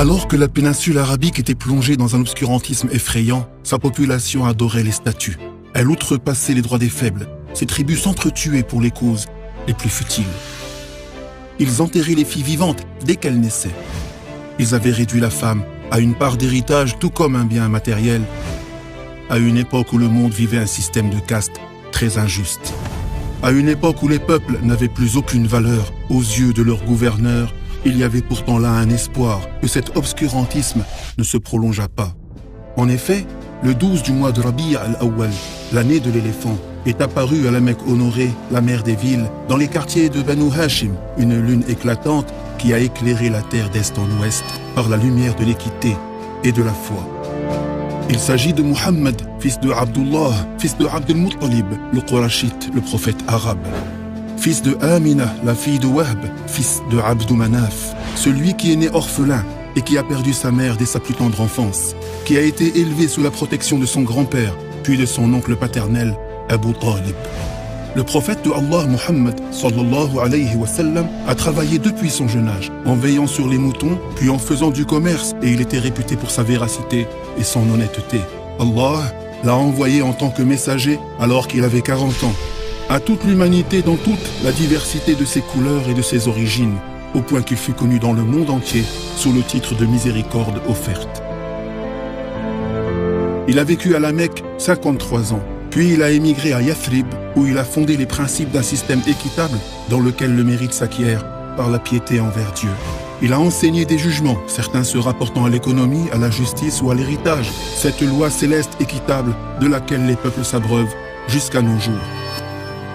Alors que la péninsule arabique était plongée dans un obscurantisme effrayant, sa population adorait les statues. Elle outrepassait les droits des faibles. Ses tribus s'entretuaient pour les causes les plus futiles. Ils enterraient les filles vivantes dès qu'elles naissaient. Ils avaient réduit la femme à une part d'héritage tout comme un bien matériel, à une époque où le monde vivait un système de caste très injuste, à une époque où les peuples n'avaient plus aucune valeur aux yeux de leurs gouverneurs. Il y avait pourtant là un espoir que cet obscurantisme ne se prolongeât pas. En effet, le 12 du mois de Rabi' al-Awwal, l'année de l'éléphant, est apparue à la Mecque honorée, la mère des villes, dans les quartiers de Banu Hashim, une lune éclatante qui a éclairé la terre d'est en ouest par la lumière de l'équité et de la foi. Il s'agit de Muhammad, fils de Abdullah, fils de Abd al-Muttalib, le Qurashite, le prophète arabe. Fils de Amina, la fille de Wahb, fils de Abd Manaf, celui qui est né orphelin et qui a perdu sa mère dès sa plus tendre enfance, qui a été élevé sous la protection de son grand-père, puis de son oncle paternel, Abu Talib. Le prophète de Allah, Muhammad, sallallahu alayhi wa sallam, a travaillé depuis son jeune âge, en veillant sur les moutons, puis en faisant du commerce, et il était réputé pour sa véracité et son honnêteté. Allah l'a envoyé en tant que messager alors qu'il avait 40 ans, à toute l'humanité dans toute la diversité de ses couleurs et de ses origines, au point qu'il fut connu dans le monde entier sous le titre de miséricorde offerte. Il a vécu à la Mecque 53 ans, puis il a émigré à Yathrib, où il a fondé les principes d'un système équitable dans lequel le mérite s'acquiert par la piété envers Dieu. Il a enseigné des jugements, certains se rapportant à l'économie, à la justice ou à l'héritage, cette loi céleste équitable de laquelle les peuples s'abreuvent jusqu'à nos jours.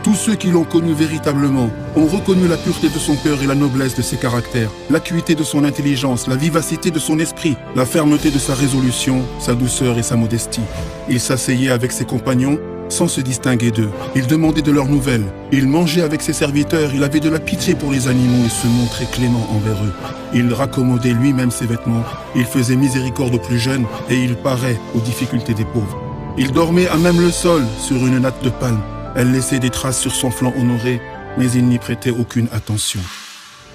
Tous ceux qui l'ont connu véritablement ont reconnu la pureté de son cœur et la noblesse de ses caractères, l'acuité de son intelligence, la vivacité de son esprit, la fermeté de sa résolution, sa douceur et sa modestie. Il s'asseyait avec ses compagnons sans se distinguer d'eux. Il demandait de leurs nouvelles. Il mangeait avec ses serviteurs. Il avait de la pitié pour les animaux et se montrait clément envers eux. Il raccommodait lui-même ses vêtements. Il faisait miséricorde aux plus jeunes et il parait aux difficultés des pauvres. Il dormait à même le sol sur une natte de palme. Elle laissait des traces sur son flanc honoré, mais il n'y prêtait aucune attention.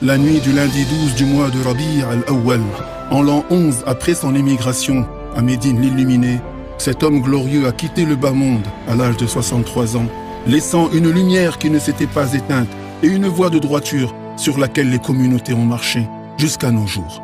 La nuit du lundi 12 du mois de Rabi' al-Awwal, en l'an 11 après son émigration à Médine l'illuminé, cet homme glorieux a quitté le bas monde à l'âge de 63 ans, laissant une lumière qui ne s'était pas éteinte et une voie de droiture sur laquelle les communautés ont marché jusqu'à nos jours.